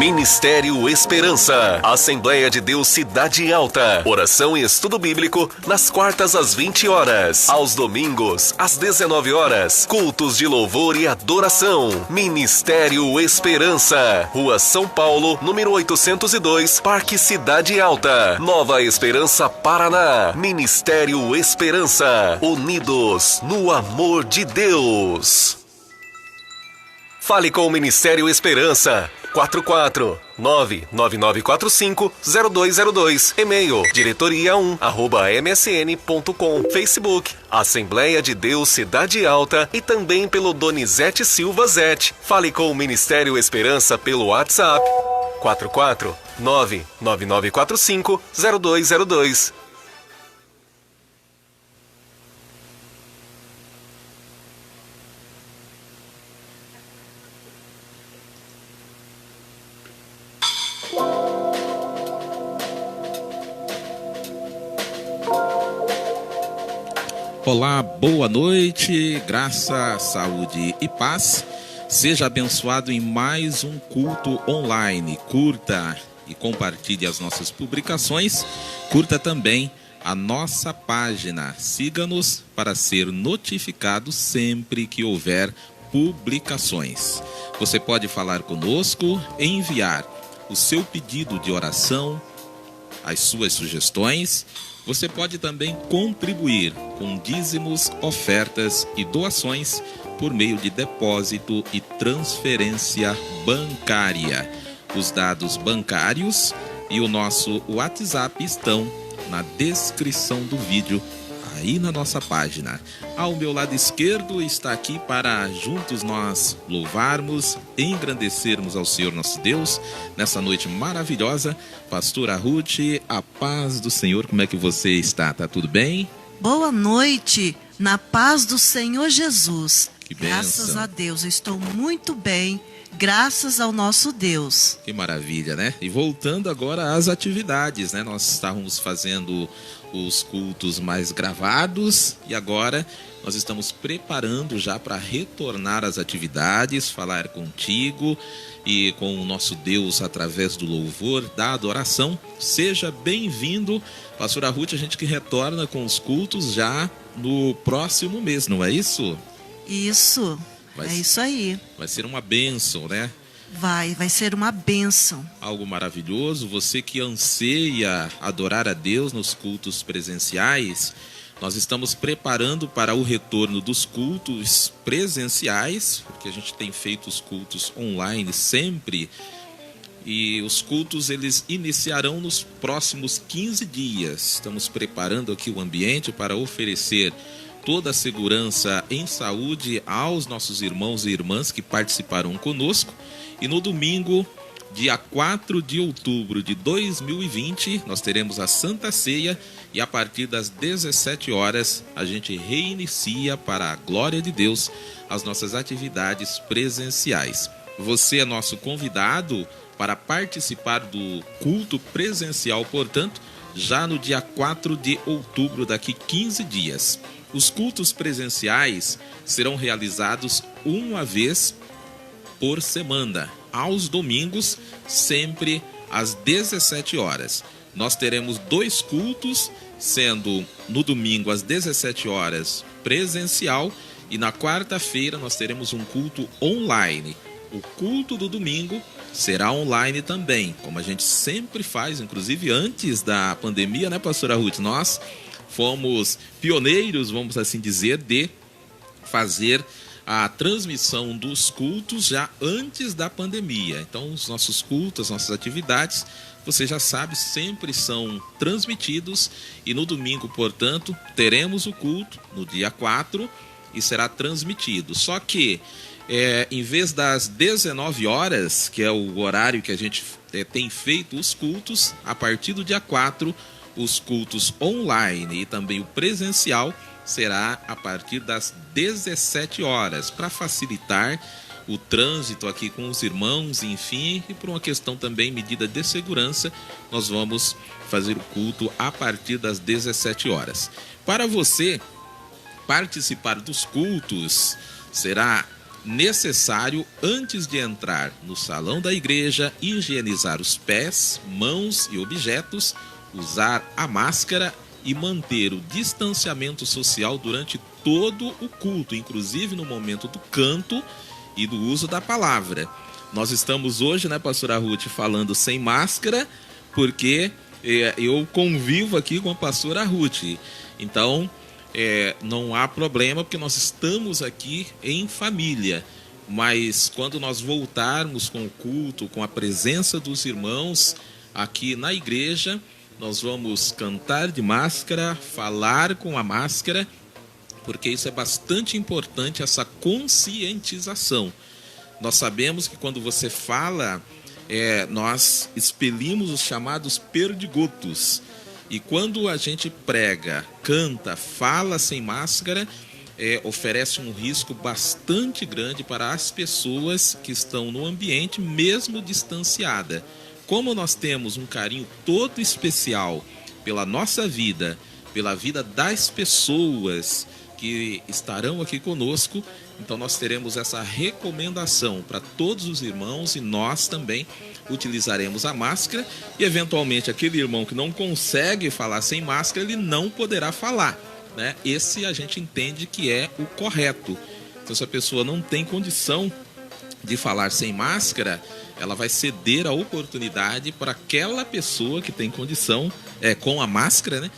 Ministério Esperança, Assembleia de Deus Cidade Alta, oração e estudo bíblico nas quartas às 20 horas, aos domingos às 19 horas, cultos de louvor e adoração. Ministério Esperança, Rua São Paulo, número 802, Parque Cidade Alta, Nova Esperança, Paraná. Ministério Esperança, unidos no amor de Deus. Fale com o Ministério Esperança. 449-9945-0202. E-mail diretoria1@msn.com. Facebook Assembleia de Deus Cidade Alta e também pelo Donizete Silva Zete. Fale com o Ministério Esperança pelo WhatsApp 449-9945-0202. Olá, boa noite, graça, saúde e paz. Seja abençoado em mais um culto online. Curta e compartilhe as nossas publicações. Curta também a nossa página. Siga-nos para ser notificado sempre que houver publicações. Você pode falar conosco, enviar o seu pedido de oração, as suas sugestões. Você pode também contribuir com dízimos, ofertas e doações por meio de depósito e transferência bancária. Os dados bancários e o nosso WhatsApp estão na descrição do vídeo, aí na nossa página. Ao meu lado esquerdo está aqui para juntos nós louvarmos, engrandecermos ao Senhor nosso Deus nessa noite maravilhosa. Pastora Ruth, a paz do Senhor, como é que você está? Tá tudo bem? Boa noite, na paz do Senhor Jesus. Que bênção. Graças a Deus, eu estou muito bem, graças ao nosso Deus. Que maravilha, né? E voltando agora às atividades, né? Nós estávamos fazendo os cultos mais gravados e agora nós estamos preparando já para retornar às atividades, falar contigo e com o nosso Deus através do louvor, da adoração. Seja bem-vindo, Pastora Ruth, a gente que retorna com os cultos já no próximo mês, não é isso? Isso, é isso aí. Vai ser uma bênção, né? Vai ser uma bênção. Algo maravilhoso. Você que anseia adorar a Deus nos cultos presenciais, nós estamos preparando para o retorno dos cultos presenciais, porque a gente tem feito os cultos online sempre, e os cultos eles iniciarão nos próximos 15 dias. Estamos preparando aqui o ambiente para oferecer toda a segurança em saúde aos nossos irmãos e irmãs que participaram conosco. E no domingo, dia 4 de outubro de 2020, nós teremos a Santa Ceia e a partir das 17 horas a gente reinicia, para a glória de Deus, as nossas atividades presenciais. Você é nosso convidado para participar do culto presencial, portanto, já no dia 4 de outubro, daqui 15 dias. Os cultos presenciais serão realizados uma vez por semana, aos domingos, sempre às 17 horas. Nós teremos 2 cultos, sendo no domingo às 17 horas presencial e na quarta-feira nós teremos um culto online. O culto do domingo será online também, como a gente sempre faz, inclusive antes da pandemia, né, Pastora Ruth? Nós fomos pioneiros, vamos assim dizer, de fazer a transmissão dos cultos já antes da pandemia. Então, os nossos cultos, as nossas atividades, você já sabe, sempre são transmitidos. E no domingo, portanto, teremos o culto no dia 4 e será transmitido. Só que, em vez das 19 horas, que é o horário que a gente tem feito os cultos, a partir do dia 4, os cultos online e também o presencial será a partir das 17 horas, para facilitar o trânsito aqui com os irmãos, enfim, e por uma questão também, medida de segurança, nós vamos fazer o culto a partir das 17 horas. Para você participar dos cultos, será necessário, antes de entrar no salão da igreja, higienizar os pés, mãos e objetos, usar a máscara e manter o distanciamento social durante todo o culto, inclusive no momento do canto e do uso da palavra. Nós estamos hoje, né, pastora Ruth, falando sem máscara, porque eu convivo aqui com a pastora Ruth. Então, não há problema, porque nós estamos aqui em família. Mas quando nós voltarmos com o culto, com a presença dos irmãos aqui na igreja, nós vamos cantar de máscara, falar com a máscara, porque isso é bastante importante, essa conscientização. Nós sabemos que quando você fala, nós expelimos os chamados perdigotos. E quando a gente prega, canta, fala sem máscara, oferece um risco bastante grande para as pessoas que estão no ambiente, mesmo distanciada. Como nós temos um carinho todo especial pela nossa vida, pela vida das pessoas que estarão aqui conosco, então nós teremos essa recomendação para todos os irmãos e nós também utilizaremos a máscara e eventualmente aquele irmão que não consegue falar sem máscara, ele não poderá falar, né? Esse a gente entende que é o correto. Então se a pessoa não tem condição de falar sem máscara, ela vai ceder a oportunidade para aquela pessoa que tem condição, com a máscara, né?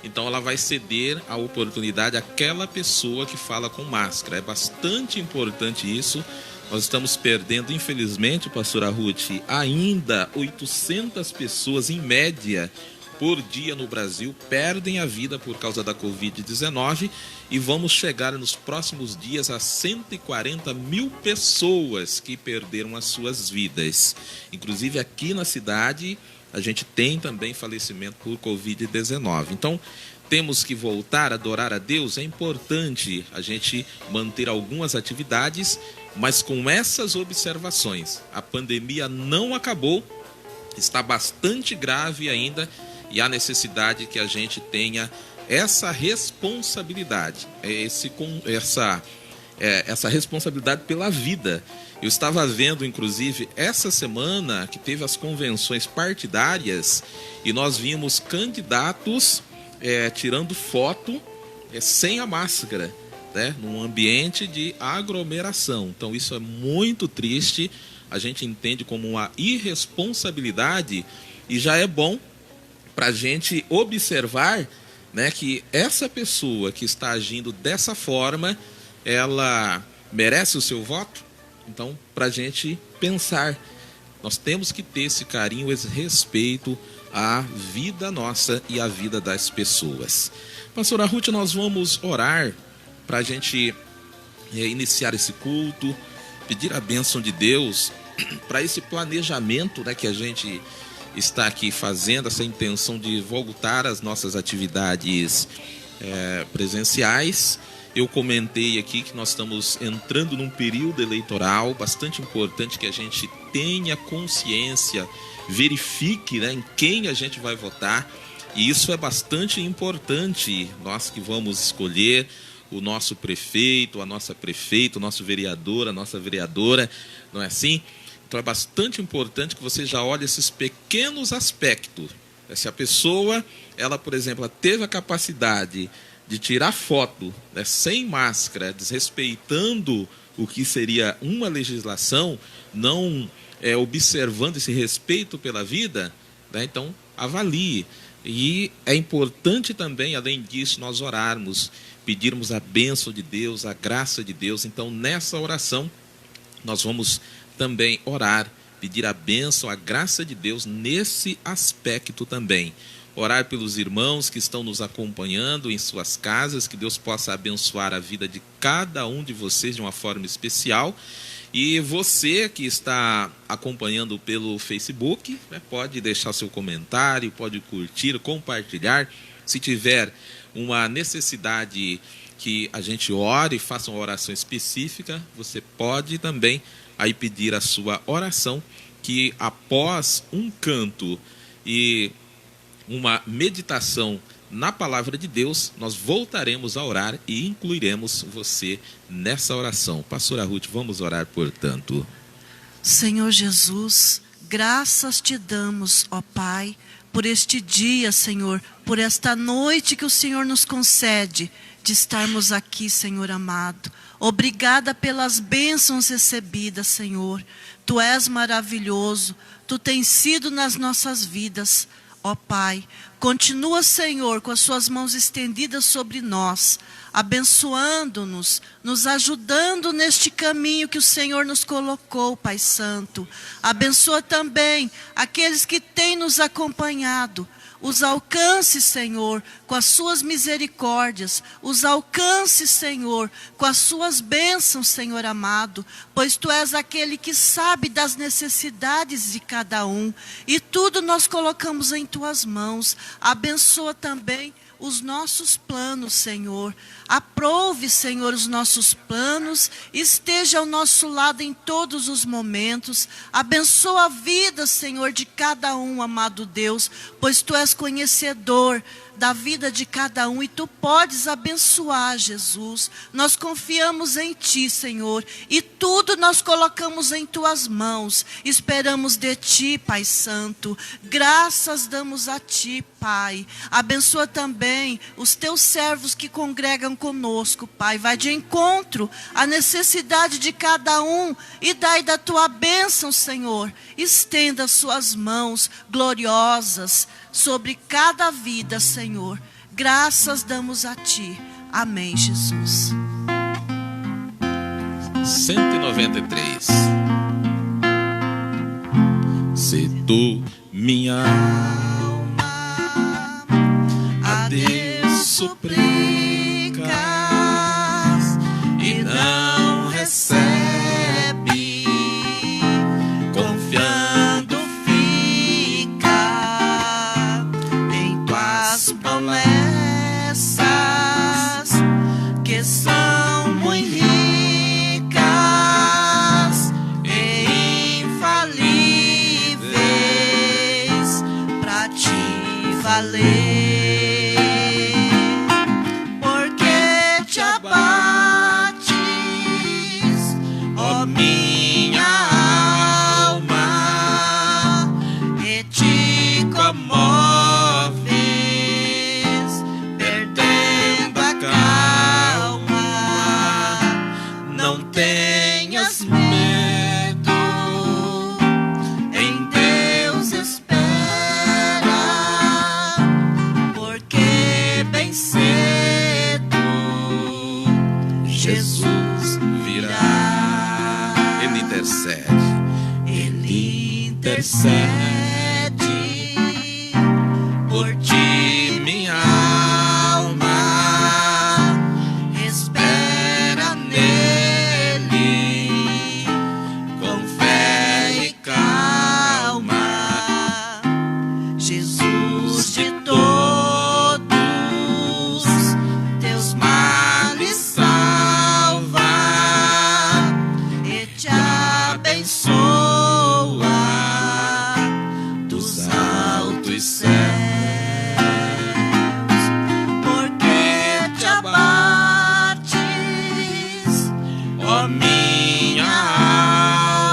Então ela vai ceder a oportunidade àquela pessoa que fala com máscara. É bastante importante isso. Nós estamos perdendo, infelizmente, pastora Ruth, ainda 800 pessoas em média por dia no Brasil perdem a vida por causa da Covid-19 e vamos chegar nos próximos dias a 140 mil pessoas que perderam as suas vidas. Inclusive aqui na cidade a gente tem também falecimento por Covid-19. Então, temos que voltar a adorar a Deus. É importante a gente manter algumas atividades, mas com essas observações. A pandemia não acabou, está bastante grave ainda e há necessidade que a gente tenha essa responsabilidade, essa responsabilidade pela vida. Eu estava vendo, inclusive, essa semana que teve as convenções partidárias e nós vimos candidatos tirando foto sem a máscara, né, num ambiente de aglomeração. Então isso é muito triste, a gente entende como uma irresponsabilidade e já é bom para a gente observar, né, que essa pessoa que está agindo dessa forma, ela merece o seu voto? Então, para a gente pensar, nós temos que ter esse carinho, esse respeito à vida nossa e à vida das pessoas. Pastora Ruth, nós vamos orar para a gente iniciar esse culto, pedir a bênção de Deus para esse planejamento, né, que a gente está aqui fazendo, essa intenção de voltar às nossas atividades presenciais. Eu comentei aqui que nós estamos entrando num período eleitoral bastante importante, que a gente tenha consciência, verifique, né, em quem a gente vai votar. E isso é bastante importante, nós que vamos escolher o nosso prefeito, a nossa prefeita, o nosso vereador, a nossa vereadora, não é assim? Então é bastante importante que você já olhe esses pequenos aspectos. Se a pessoa, ela, por exemplo, ela teve a capacidade de tirar foto, né, sem máscara, desrespeitando o que seria uma legislação, não observando esse respeito pela vida, né, então avalie. E é importante também, além disso, nós orarmos, pedirmos a bênção de Deus, a graça de Deus. Então, nessa oração, nós vamos também orar, pedir a bênção, a graça de Deus nesse aspecto também. Orar pelos irmãos que estão nos acompanhando em suas casas, que Deus possa abençoar a vida de cada um de vocês de uma forma especial. E você que está acompanhando pelo Facebook, né, pode deixar seu comentário, pode curtir, compartilhar. Se tiver uma necessidade que a gente ore e faça uma oração específica, você pode também aí pedir a sua oração, que após um canto e uma meditação na palavra de Deus, nós voltaremos a orar e incluiremos você nessa oração. Pastora Ruth, vamos orar, portanto. Senhor Jesus, graças te damos, ó Pai, por este dia, Senhor, por esta noite que o Senhor nos concede de estarmos aqui, Senhor amado. Obrigada pelas bênçãos recebidas, Senhor. Tu és maravilhoso, Tu tens sido nas nossas vidas, ó Pai. Continua, Senhor, com as suas mãos estendidas sobre nós, abençoando-nos, nos ajudando neste caminho que o Senhor nos colocou, Pai Santo. Abençoa também aqueles que têm nos acompanhado. Os alcance, Senhor, com as suas misericórdias. Os alcance, Senhor, com as suas bênçãos, Senhor amado. Pois Tu és aquele que sabe das necessidades de cada um. E tudo nós colocamos em Tuas mãos. Abençoa também os nossos planos, Senhor. Aprove, Senhor, os nossos planos. Esteja ao nosso lado em todos os momentos. Abençoa a vida, Senhor, de cada um, amado Deus. Pois Tu és conhecedor da vida de cada um e Tu podes abençoar, Jesus. Nós confiamos em Ti, Senhor, e tudo nós colocamos em Tuas mãos. Esperamos de Ti, Pai Santo. Graças damos a Ti, Pai. Abençoa também os Teus servos que congregam conosco, Pai. Vai de encontro à necessidade de cada um e dai da Tua bênção, Senhor. Estenda as Suas mãos gloriosas sobre cada vida, Senhor. Graças damos a Ti. Amém, Jesus. 193. Se Tu, minha alma, a Deus suplicas e não recebe, confiando fica em Tuas promessas, que são muito ricas e infalíveis para Te valer. Porque Te abates, ó minha alma, e Te comoves, perdendo a calma. Não tenhas medo, em Deus espera, porque bem cedo Jesus virá. Ele intercede. Ele intercede por Ti, minha alma. Espera nele com fé e calma. Jesus de todos Teus males salva e Te abençoa dos altos céus. Porque Te abates, ó minha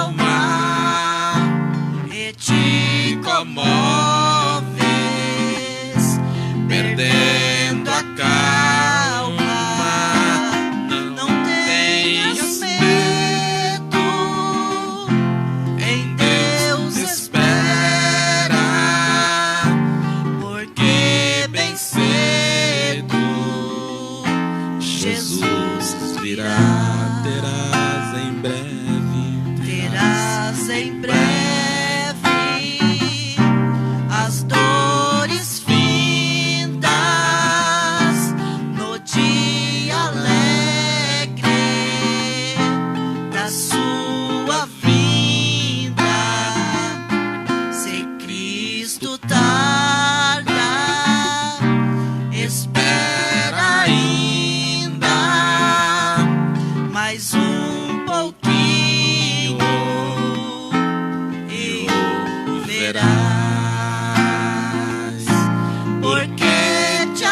alma, e Te comoves, perdendo a calma. Não tenhas medo, em Deus espera, porque bem cedo Jesus virá. Terás em breve as dores findas no dia alegre da Sua vinda. Se Cristo tarda, espera ainda mais um pouquinho e o verás. Porque Te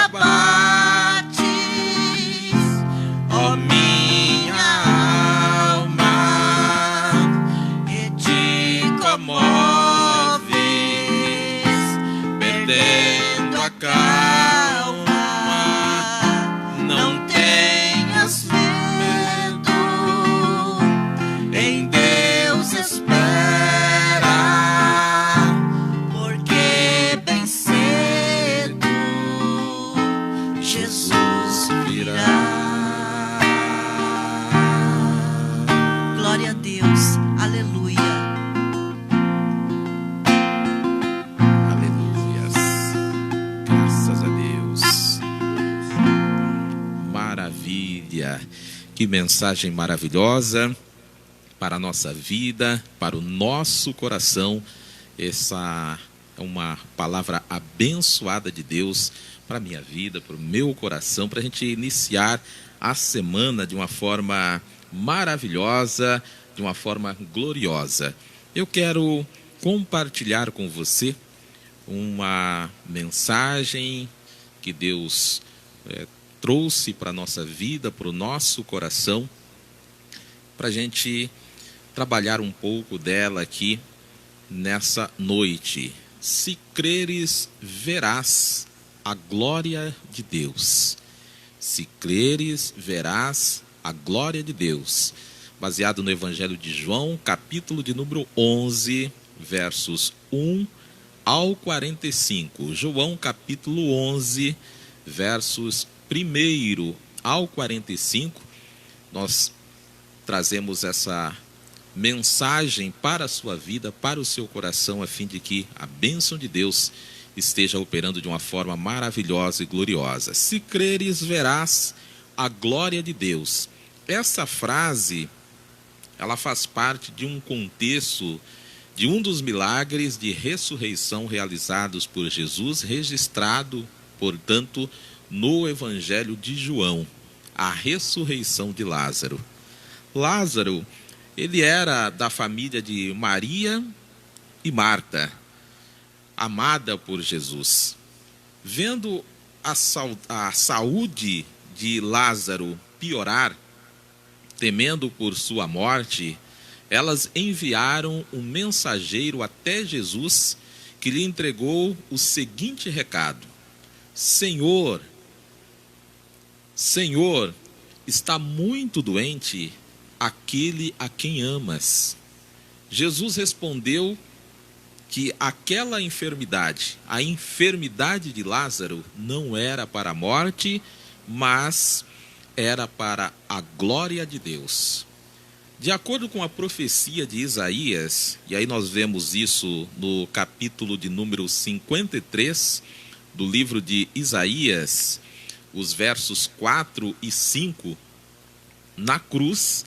Jesus virá. Glória a Deus, aleluia. Aleluias. Graças a Deus. Maravilha. Que mensagem maravilhosa para a nossa vida, para o nosso coração. Essa é uma palavra abençoada de Deus para a minha vida, para o meu coração, para a gente iniciar a semana de uma forma maravilhosa, de uma forma gloriosa. Eu quero compartilhar com você uma mensagem que Deus trouxe para a nossa vida, para o nosso coração, para a gente trabalhar um pouco dela aqui nessa noite. Se creres, verás a glória de Deus. Se creres, verás a glória de Deus. Baseado no Evangelho de João, capítulo de número 11, versos 1 ao 45. João, capítulo 11, versos 1 ao 45. Nós trazemos essa mensagem para a sua vida, para o seu coração, a fim de que a bênção de Deus esteja operando de uma forma maravilhosa e gloriosa. Se creres, verás a glória de Deus. Essa frase, ela faz parte de um contexto de um dos milagres de ressurreição realizados por Jesus, registrado, portanto, no Evangelho de João, a ressurreição de Lázaro. Lázaro, ele era da família de Maria e Marta, amada por Jesus. Vendo a saúde de Lázaro piorar, temendo por sua morte, elas enviaram um mensageiro até Jesus, que lhe entregou o seguinte recado: Senhor, está muito doente aquele a quem amas. Jesus respondeu que aquela enfermidade, a enfermidade de Lázaro, não era para a morte, mas era para a glória de Deus. De acordo com a profecia de Isaías, e aí nós vemos isso no capítulo de número 53 do livro de Isaías, os versos 4 e 5, na cruz,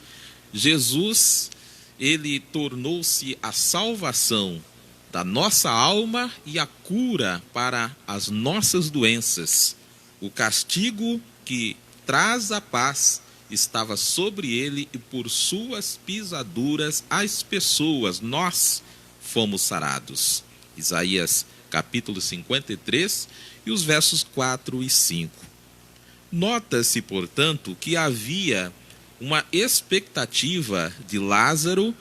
Jesus, ele tornou-se a salvação da nossa alma e a cura para as nossas doenças. O castigo que traz a paz estava sobre ele, e por suas pisaduras as pessoas, nós fomos sarados. Isaías capítulo 53 e os versos 4 e 5. Nota-se, portanto, que havia uma expectativa de Lázaro,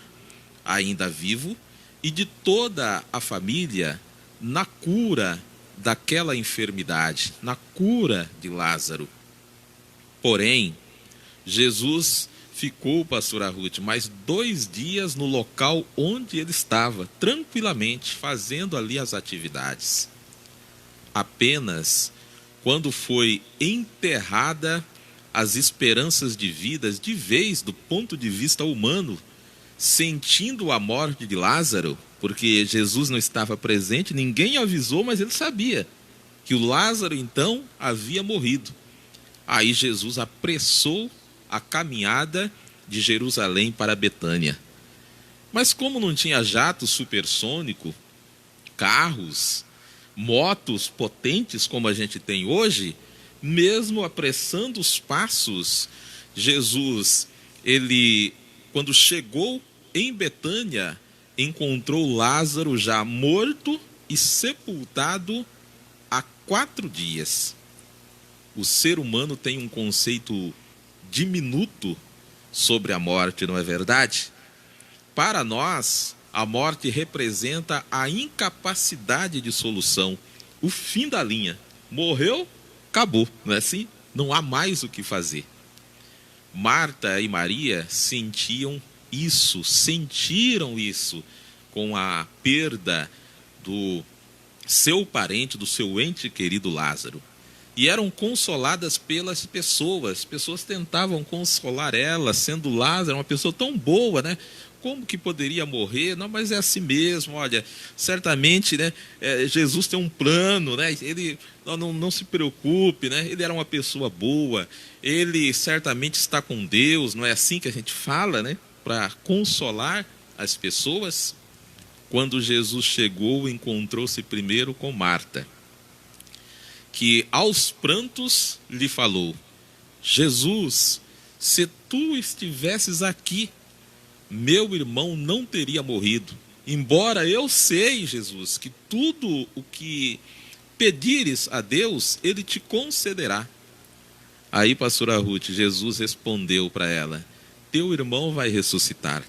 ainda vivo, e de toda a família na cura daquela enfermidade, na cura de Lázaro. Porém, Jesus ficou, pastora Ruth, mais 2 dias no local onde ele estava, tranquilamente, fazendo ali as atividades. Apenas quando foi enterrada as esperanças de vidas de vez do ponto de vista humano, sentindo a morte de Lázaro, porque Jesus não estava presente, ninguém avisou, mas ele sabia que o Lázaro então havia morrido. Aí Jesus apressou a caminhada de Jerusalém para Betânia. Mas como não tinha jato supersônico, carros, motos potentes como a gente tem hoje, mesmo apressando os passos, Jesus, ele, quando chegou em Betânia, encontrou Lázaro já morto e sepultado há 4 dias. O ser humano tem um conceito diminuto sobre a morte, não é verdade? Para nós, a morte representa a incapacidade de solução, o fim da linha. Morreu, acabou, não é assim? Não há mais o que fazer. Marta e Maria sentiram isso com a perda do seu parente, do seu ente querido Lázaro. e eram consoladas pelas pessoas. Pessoas tentavam consolar ela, sendo Lázaro uma pessoa tão boa, né? Como que poderia morrer? Não, mas é assim mesmo, olha, certamente, né, Jesus tem um plano, né? Ele não se preocupe, né? Ele era uma pessoa boa, ele certamente está com Deus, não é assim que a gente fala, né? Para consolar as pessoas. Quando Jesus chegou, encontrou-se primeiro com Marta, que aos prantos lhe falou: Jesus, se tu estivesses aqui, meu irmão não teria morrido. Embora eu sei, Jesus, que tudo o que pedires a Deus, Ele te concederá. Aí, pastora Ruth, Jesus respondeu para ela: teu irmão vai ressuscitar.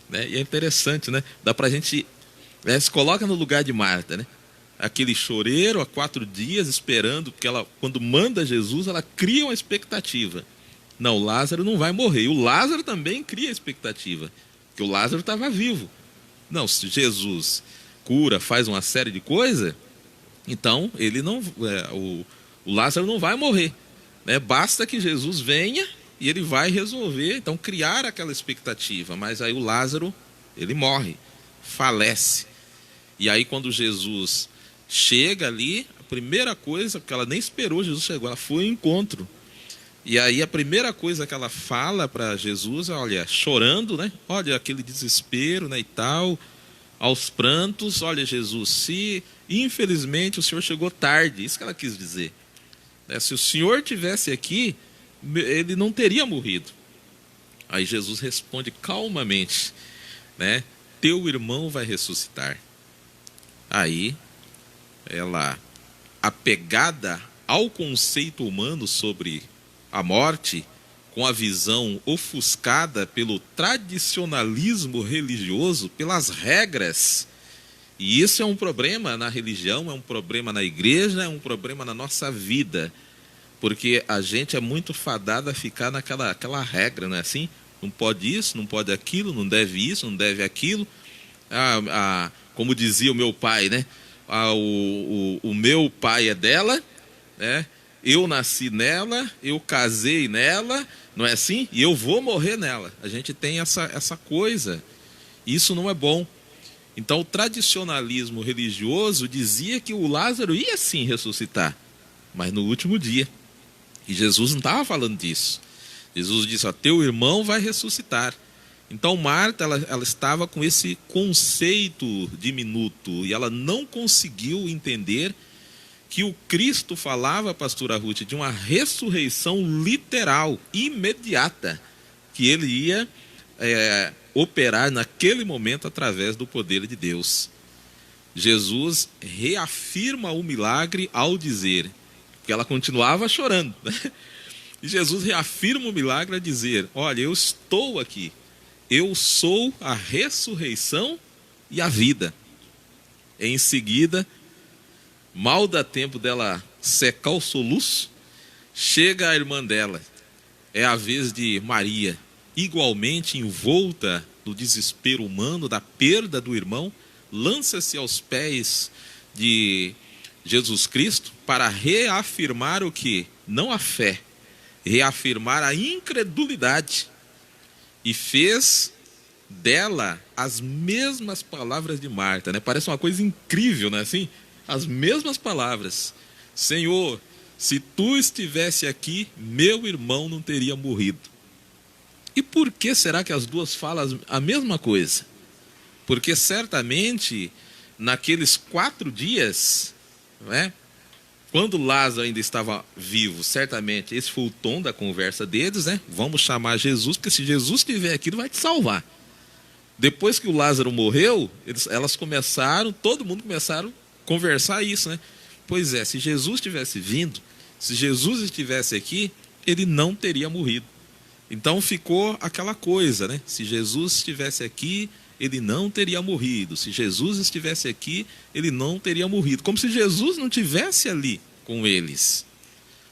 Né? E é interessante, né? Dá para a gente, se coloca no lugar de Marta, né? Aquele choreiro há 4 dias esperando, porque ela, quando manda Jesus, ela cria uma expectativa. Não, Lázaro não vai morrer. E o Lázaro também cria expectativa, porque o Lázaro estava vivo. Não, se Jesus cura, faz uma série de coisas, então ele não, o Lázaro não vai morrer. Né? Basta que Jesus venha e ele vai resolver, então criar aquela expectativa. Mas aí o Lázaro, ele morre, falece. E aí quando Jesus chega ali, a primeira coisa, porque ela nem esperou Jesus chegou, ela foi ao encontro. E aí a primeira coisa que ela fala para Jesus, olha, chorando, né? Olha, aquele desespero, né, e tal, aos prantos, olha, Jesus, se infelizmente o Senhor chegou tarde, isso que ela quis dizer. Se o Senhor tivesse aqui, ele não teria morrido. Aí Jesus responde calmamente, né? Teu irmão vai ressuscitar. Aí ela, apegada ao conceito humano sobre a morte, com a visão ofuscada pelo tradicionalismo religioso, pelas regras. E isso é um problema na religião, é um problema na igreja, é um problema na nossa vida. Porque a gente é muito fadado a ficar naquela regra, não é assim? Não pode isso, não pode aquilo, não deve isso, não deve aquilo. Como dizia o meu pai, né? O meu pai é dela, né? Eu nasci nela, eu casei nela, não é assim? E eu vou morrer nela. A gente tem essa coisa. Isso não é bom. Então o tradicionalismo religioso dizia que o Lázaro ia sim ressuscitar, mas no último dia. E Jesus não estava falando disso. Jesus disse: teu irmão vai ressuscitar. Então Marta, ela estava com esse conceito diminuto e ela não conseguiu entender que o Cristo falava, pastora Ruth, de uma ressurreição literal, imediata, que ele ia operar naquele momento através do poder de Deus. Jesus reafirma o milagre ao dizer, que ela continuava chorando, né? E Jesus reafirma o milagre a dizer: olha, eu estou aqui, eu sou a ressurreição e a vida. Em seguida, mal dá tempo dela secar o soluço, chega a irmã dela, é a vez de Maria, igualmente envolta no desespero humano da perda do irmão, lança-se aos pés de Jesus Cristo para reafirmar o que? Não a fé, reafirmar a incredulidade. E fez dela as mesmas palavras de Marta, né? Parece uma coisa incrível, não é assim? As mesmas palavras: Senhor, se tu estivesse aqui, meu irmão não teria morrido. E por que será que as duas falam a mesma coisa? Porque certamente, naqueles 4 dias, né, quando Lázaro ainda estava vivo, certamente esse foi o tom da conversa deles, né? Vamos chamar Jesus, porque se Jesus estiver aqui, ele vai te salvar. Depois que o Lázaro morreu, todo mundo começaram a conversar isso, né? Pois é, se Jesus tivesse vindo, se Jesus estivesse aqui, ele não teria morrido. Então ficou aquela coisa, né? Se Jesus estivesse aqui, ele não teria morrido. Se Jesus estivesse aqui, ele não teria morrido. Como se Jesus não estivesse ali com eles.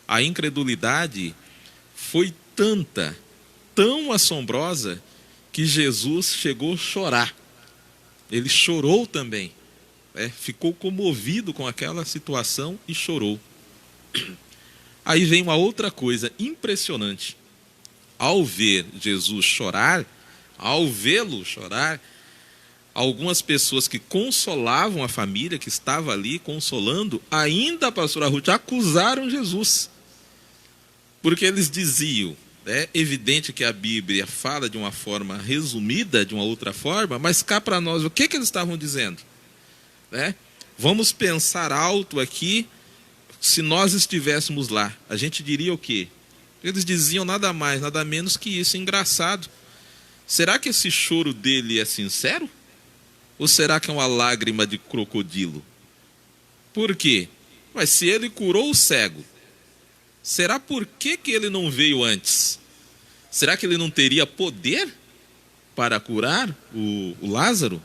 A incredulidade foi tão assombrosa, que Jesus chegou a chorar. Ele chorou também. Ficou comovido com aquela situação e chorou. Aí vem uma outra coisa impressionante. Ao ver Jesus chorar, ao vê-lo chorar, algumas pessoas que consolavam a família, que estava ali consolando, ainda, pastora Ruth, acusaram Jesus. Porque eles diziam, é evidente que a Bíblia fala de uma forma resumida, de uma outra forma, mas cá para nós, o que eles estavam dizendo? Vamos pensar alto aqui, se nós estivéssemos lá, a gente diria o quê? Eles diziam nada mais, nada menos que isso. Engraçado. Será que esse choro dele é sincero? Ou será que é uma lágrima de crocodilo? Por quê? Mas se ele curou o cego, será por que ele não veio antes? Será que ele não teria poder para curar o Lázaro?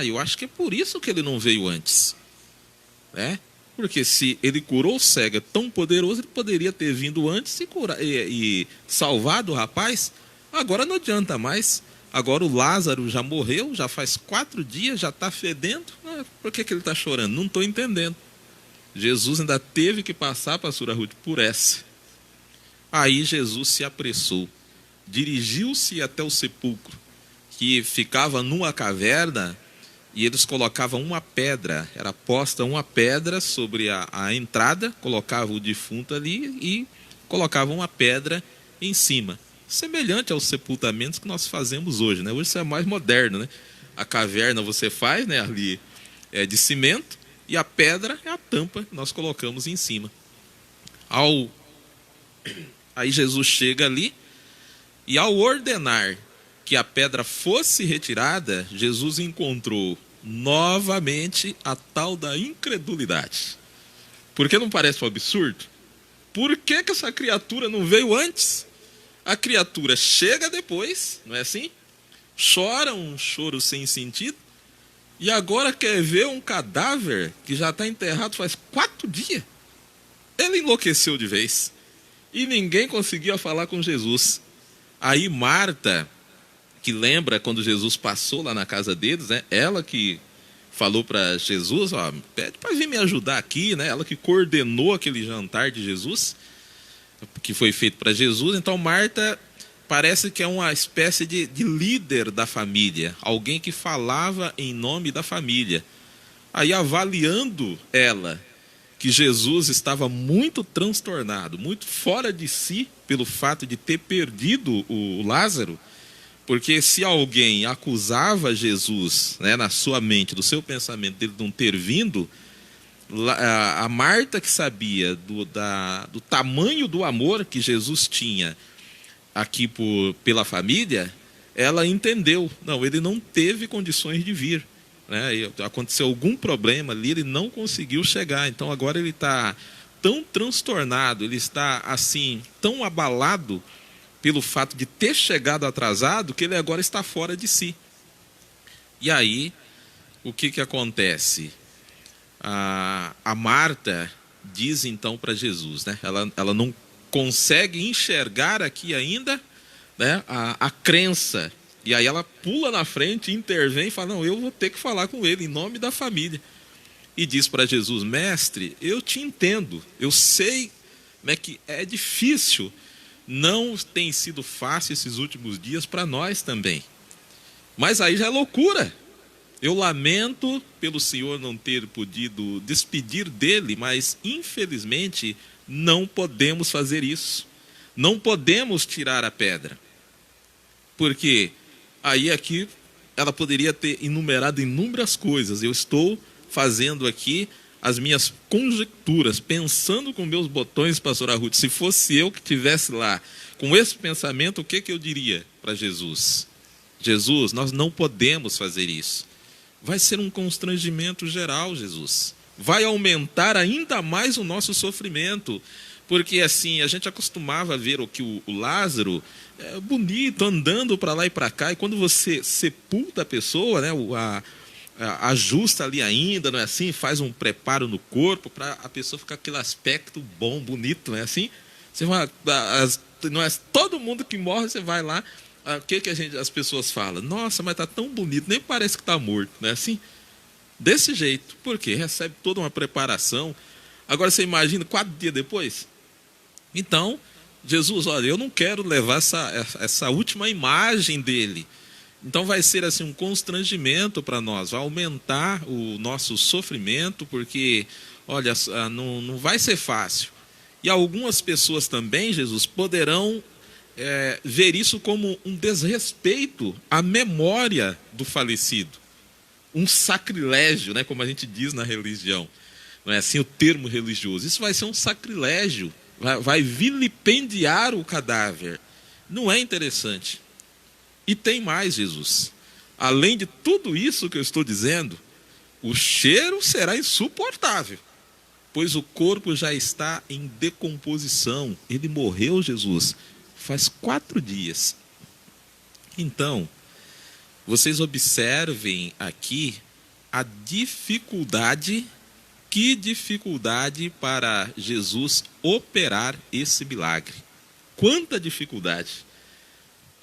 Eu acho que é por isso que ele não veio antes. Porque se ele curou o cego, é tão poderoso, ele poderia ter vindo antes e salvado o rapaz. Agora não adianta mais. Agora o Lázaro já morreu, já faz 4 dias, já está fedendo. Por que ele está chorando? Não estou entendendo. Jesus ainda teve que passar, pastora Ruth, por essa. Aí Jesus se apressou, dirigiu-se até o sepulcro, que ficava numa caverna, e eles colocavam uma pedra, era posta uma pedra sobre a entrada, colocavam o defunto ali e colocavam uma pedra em cima. Semelhante aos sepultamentos que nós fazemos hoje, né? Hoje isso é mais moderno, né? A caverna você faz, né? Ali é de cimento e a pedra é a tampa que nós colocamos em cima. Aí Jesus chega ali e ao ordenar que a pedra fosse retirada, Jesus encontrou novamente a tal da incredulidade. Por que não parece um absurdo? Por que essa criatura não veio antes? A criatura chega depois, não é assim? Chora um choro sem sentido. E agora quer ver um cadáver que já está enterrado faz 4 dias. Ele enlouqueceu de vez. E ninguém conseguia falar com Jesus. Aí Marta, que lembra quando Jesus passou lá na casa deles, né? Ela que falou para Jesus, pede para vir me ajudar aqui, né? Ela que coordenou aquele jantar de Jesus, que foi feito para Jesus. Então Marta parece que é uma espécie de líder da família, alguém que falava em nome da família. Aí avaliando ela, que Jesus estava muito transtornado, muito fora de si, pelo fato de ter perdido o Lázaro, porque se alguém acusava Jesus, né, na sua mente, do seu pensamento, dele não ter vindo, a Marta, que sabia do tamanho do amor que Jesus tinha aqui pela família, ela entendeu, não, ele não teve condições de vir, né? Aconteceu algum problema ali, ele não conseguiu chegar, então agora ele está tão transtornado, ele está assim, tão abalado pelo fato de ter chegado atrasado, que ele agora está fora de si. E aí, o que acontece? A Marta diz então para Jesus, né? Ela não consegue enxergar aqui ainda, né, a crença. E aí ela pula na frente, intervém e fala, não, eu vou ter que falar com ele em nome da família. E diz para Jesus, mestre, eu te entendo, eu sei, né, que é difícil, não tem sido fácil esses últimos dias para nós também. Mas aí já é loucura. Eu lamento pelo Senhor não ter podido despedir dele, mas infelizmente não podemos fazer isso. Não podemos tirar a pedra. Porque aí aqui ela poderia ter enumerado inúmeras coisas. Eu estou fazendo aqui as minhas conjecturas, pensando com meus botões, pastora Ruth. Se fosse eu que estivesse lá com esse pensamento, o que eu diria para Jesus? Jesus, nós não podemos fazer isso. Vai ser um constrangimento geral, Jesus. Vai aumentar ainda mais o nosso sofrimento. Porque assim, a gente acostumava ver o Lázaro bonito, andando para lá e para cá. E quando você sepulta a pessoa, né, ajusta ali ainda, não é assim? Faz um preparo no corpo para a pessoa ficar com aquele aspecto bom, bonito, não é assim? Você vai, não é todo mundo que morre, você vai lá, o que as pessoas falam? Nossa, mas está tão bonito, nem parece que está morto, não é assim? Desse jeito, porque recebe toda uma preparação. Agora você imagina, 4 dias depois, Então, Jesus, olha, eu não quero levar essa última imagem dele. Então vai ser assim um constrangimento para nós, vai aumentar o nosso sofrimento, porque, olha, não vai ser fácil. E algumas pessoas também, Jesus, poderão ver isso como um desrespeito à memória do falecido. Um sacrilégio, né, como a gente diz na religião. Não é assim o termo religioso. Isso vai ser um sacrilégio, vai vilipendiar o cadáver. Não é interessante. E tem mais, Jesus. Além de tudo isso que eu estou dizendo, o cheiro será insuportável, pois o corpo já está em decomposição. Ele morreu, Jesus, faz 4 dias. Então, vocês observem aqui a dificuldade, que dificuldade para Jesus operar esse milagre. Quanta dificuldade!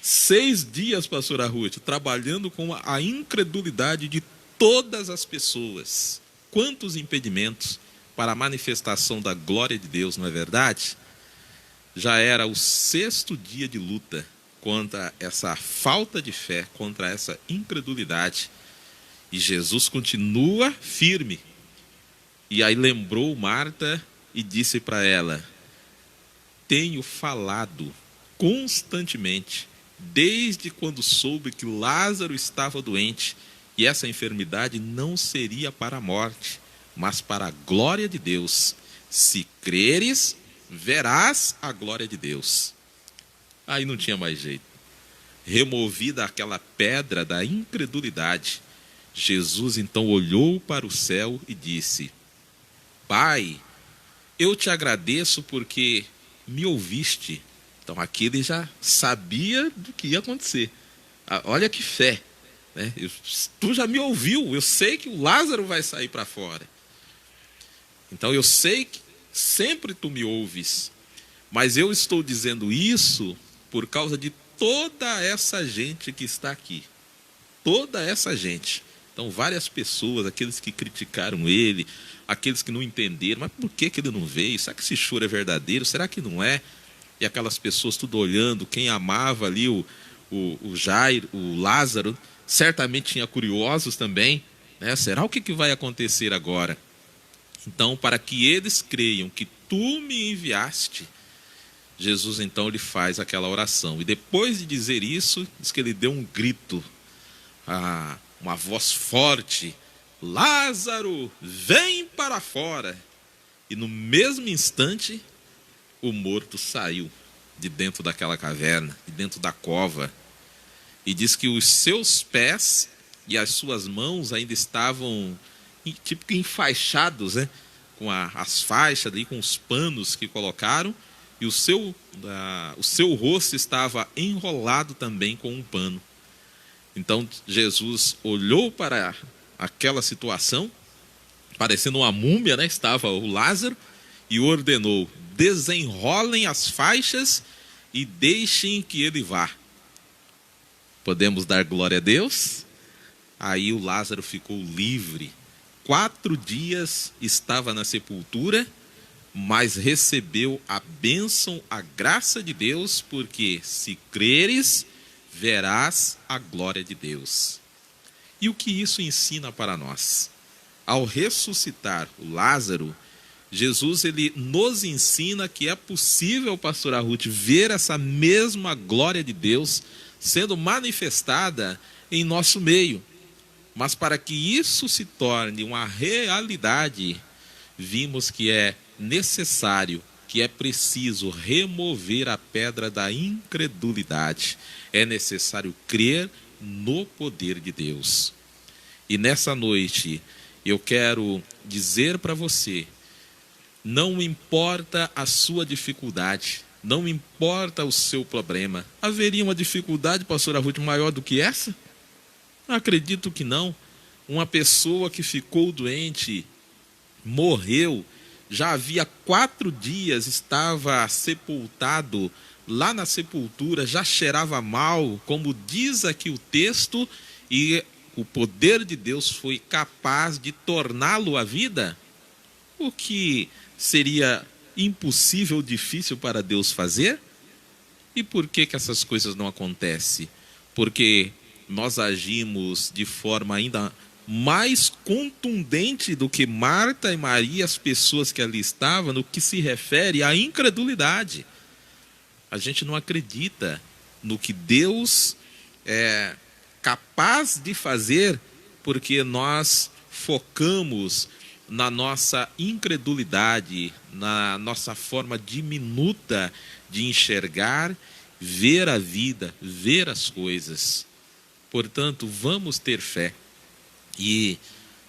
6 dias, pastora Ruth, trabalhando com a incredulidade de todas as pessoas. Quantos impedimentos para a manifestação da glória de Deus, não é verdade? Já era o 6º dia de luta contra essa falta de fé, contra essa incredulidade. E Jesus continua firme. E aí lembrou Marta e disse para ela: tenho falado constantemente, desde quando soube que Lázaro estava doente, e essa enfermidade não seria para a morte, mas para a glória de Deus. Se creres, verás a glória de Deus. Aí não tinha mais jeito. Removida aquela pedra da incredulidade, Jesus então olhou para o céu e disse: Pai, eu te agradeço porque me ouviste. Então aqui ele já sabia do que ia acontecer. Olha que fé, né? Tu já me ouviu, eu sei que o Lázaro vai sair para fora. Então eu sei que sempre tu me ouves, mas eu estou dizendo isso por causa de toda essa gente que está aqui. Toda essa gente. Então várias pessoas, aqueles que criticaram ele, aqueles que não entenderam, mas por que ele não veio? Será que esse choro é verdadeiro? Será que não é? E aquelas pessoas tudo olhando, quem amava ali o Jairo, o Lázaro, certamente tinha curiosos também, né? Será o que vai acontecer agora? Então, para que eles creiam que tu me enviaste, Jesus então lhe faz aquela oração. E depois de dizer isso, diz que ele deu um grito, uma voz forte: Lázaro, vem para fora. E no mesmo instante, o morto saiu de dentro daquela caverna, de dentro da cova. E diz que os seus pés e as suas mãos ainda estavam tipo que enfaixados, né? Com as faixas ali, com os panos que colocaram. E o seu rosto estava enrolado também com um pano. Então Jesus olhou para aquela situação, parecendo uma múmia, né? Estava o Lázaro, e ordenou: desenrolem as faixas e deixem que ele vá. Podemos dar glória a Deus? Aí o Lázaro ficou livre. 4 dias estava na sepultura, mas recebeu a bênção, a graça de Deus, porque se creres, verás a glória de Deus. E o que isso ensina para nós? Ao ressuscitar o Lázaro, Jesus ele nos ensina que é possível, pastora Ruth, ver essa mesma glória de Deus sendo manifestada em nosso meio. Mas para que isso se torne uma realidade, vimos que é necessário, que é preciso remover a pedra da incredulidade. É necessário crer no poder de Deus. E nessa noite, eu quero dizer para você: não importa a sua dificuldade, não importa o seu problema. Haveria uma dificuldade, pastora Ruth, maior do que essa? Acredito que não. Uma pessoa que ficou doente, morreu, já havia 4 dias, estava sepultado lá na sepultura, já cheirava mal, como diz aqui o texto, e o poder de Deus foi capaz de torná-lo à vida. O que seria impossível ou difícil para Deus fazer? E por que essas coisas não acontecem? Porque nós agimos de forma ainda mais contundente do que Marta e Maria, as pessoas que ali estavam, no que se refere à incredulidade. A gente não acredita no que Deus é capaz de fazer, porque nós focamos na nossa incredulidade, na nossa forma diminuta de enxergar, ver a vida, ver as coisas. Portanto, vamos ter fé. E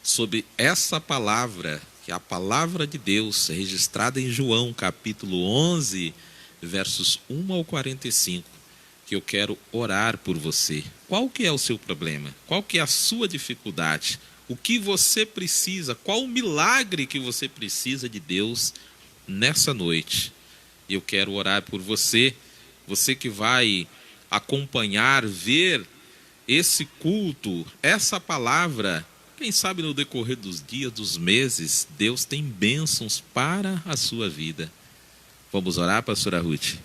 sobre essa palavra, que é a palavra de Deus, registrada em João, capítulo 11, versos 1 ao 45, que eu quero orar por você. Qual que é o seu problema? Qual que é a sua dificuldade? O que você precisa? Qual o milagre que você precisa de Deus nessa noite? Eu quero orar por você, você que vai acompanhar, ver esse culto, essa palavra. Quem sabe no decorrer dos dias, dos meses, Deus tem bênçãos para a sua vida. Vamos orar, pastora Ruth?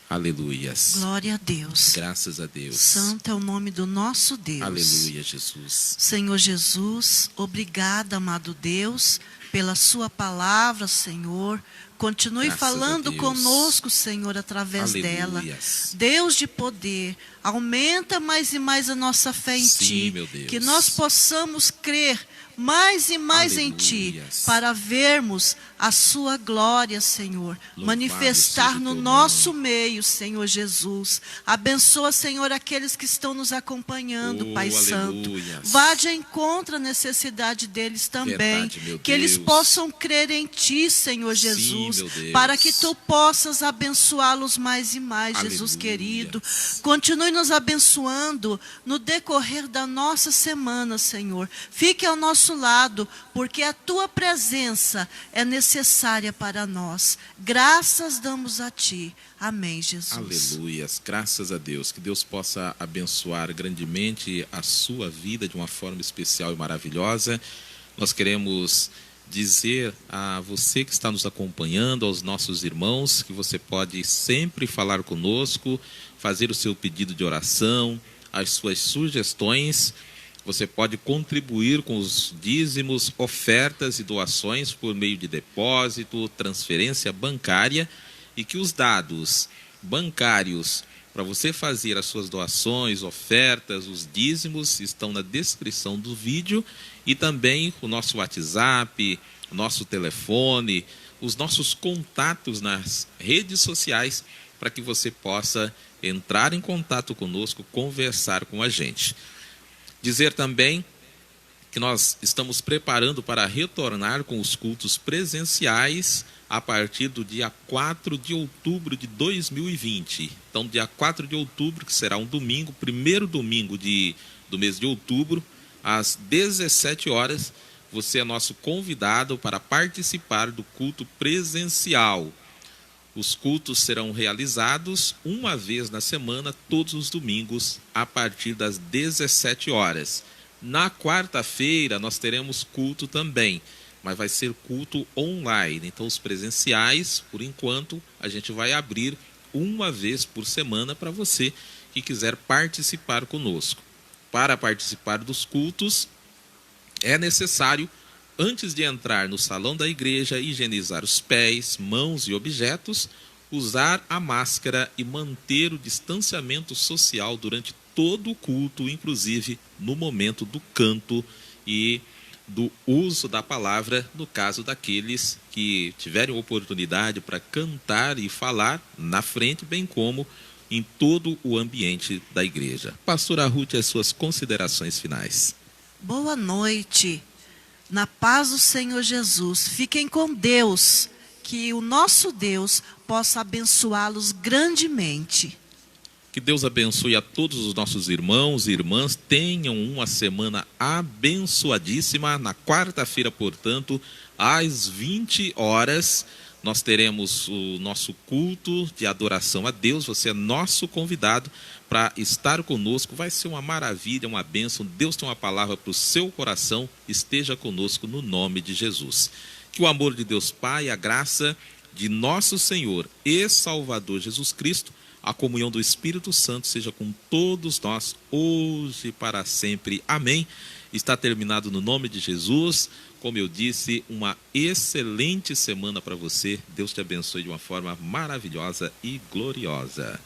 Aleluias. Glória a Deus. Graças a Deus. Santo é o nome do nosso Deus. Aleluia, Jesus. Senhor Jesus, obrigada, amado Deus, pela sua palavra, Senhor. Continue Graças falando a Deus. conosco, Senhor, através dela. Aleluias. Deus de poder, aumenta mais e mais a nossa fé em Sim, Ti. meu Deus. Que nós possamos crer mais e mais em Ti, Aleluias. para vermos a Sua glória, Senhor, Louvado manifestar seja o no teu nosso meio, Senhor Jesus. Abençoa, Senhor, aqueles que estão nos acompanhando, Oh, Pai Santo. aleluias. Vá de encontro à necessidade deles também. Verdade, meu Que eles Deus. possam crer em Ti, Senhor Sim, Jesus, meu Deus. para que Tu possas abençoá-los mais e mais, Jesus Aleluia. querido. Continue nos abençoando no decorrer da nossa semana, Senhor. Fique ao nosso lado, porque a Tua presença é necessária para nós. Graças damos a Ti. Amém, Jesus. Aleluias, graças a Deus. Que Deus possa abençoar grandemente a sua vida de uma forma especial e maravilhosa. Nós queremos dizer a você que está nos acompanhando, aos nossos irmãos, que você pode sempre falar conosco, fazer o seu pedido de oração, as suas sugestões. Você pode contribuir com os dízimos, ofertas e doações por meio de depósito, transferência bancária, e que os dados bancários para você fazer as suas doações, ofertas, os dízimos estão na descrição do vídeo, e também o nosso WhatsApp, o nosso telefone, os nossos contatos nas redes sociais, para que você possa entrar em contato conosco, conversar com a gente. Dizer também que nós estamos preparando para retornar com os cultos presenciais a partir do dia 4 de outubro de 2020. Então, dia 4 de outubro, que será um domingo, primeiro domingo do mês de outubro, às 17 horas, você é nosso convidado para participar do culto presencial. Os cultos serão realizados uma vez na semana, todos os domingos, a partir das 17 horas. Na quarta-feira, nós teremos culto também, mas vai ser culto online. Então, os presenciais, por enquanto, a gente vai abrir uma vez por semana para você que quiser participar conosco. Para participar dos cultos, é necessário, antes de entrar no salão da igreja, higienizar os pés, mãos e objetos, usar a máscara e manter o distanciamento social durante todo o culto, inclusive no momento do canto e do uso da palavra, no caso daqueles que tiverem oportunidade para cantar e falar na frente, bem como em todo o ambiente da igreja. Pastora Ruth, as suas considerações finais. Boa noite. Na paz do Senhor Jesus. Fiquem com Deus, que o nosso Deus possa abençoá-los grandemente. Que Deus abençoe a todos os nossos irmãos e irmãs. Tenham uma semana abençoadíssima. Na quarta-feira, portanto, às 20 horas, nós teremos o nosso culto de adoração a Deus. Você é nosso convidado para estar conosco. Vai ser uma maravilha, uma bênção. Deus tem uma palavra para o seu coração. Esteja conosco no nome de Jesus. Que o amor de Deus Pai, a graça de nosso Senhor e Salvador Jesus Cristo, a comunhão do Espírito Santo seja com todos nós, hoje e para sempre. Amém. Está terminado no nome de Jesus. Como eu disse, uma excelente semana para você. Deus te abençoe de uma forma maravilhosa e gloriosa.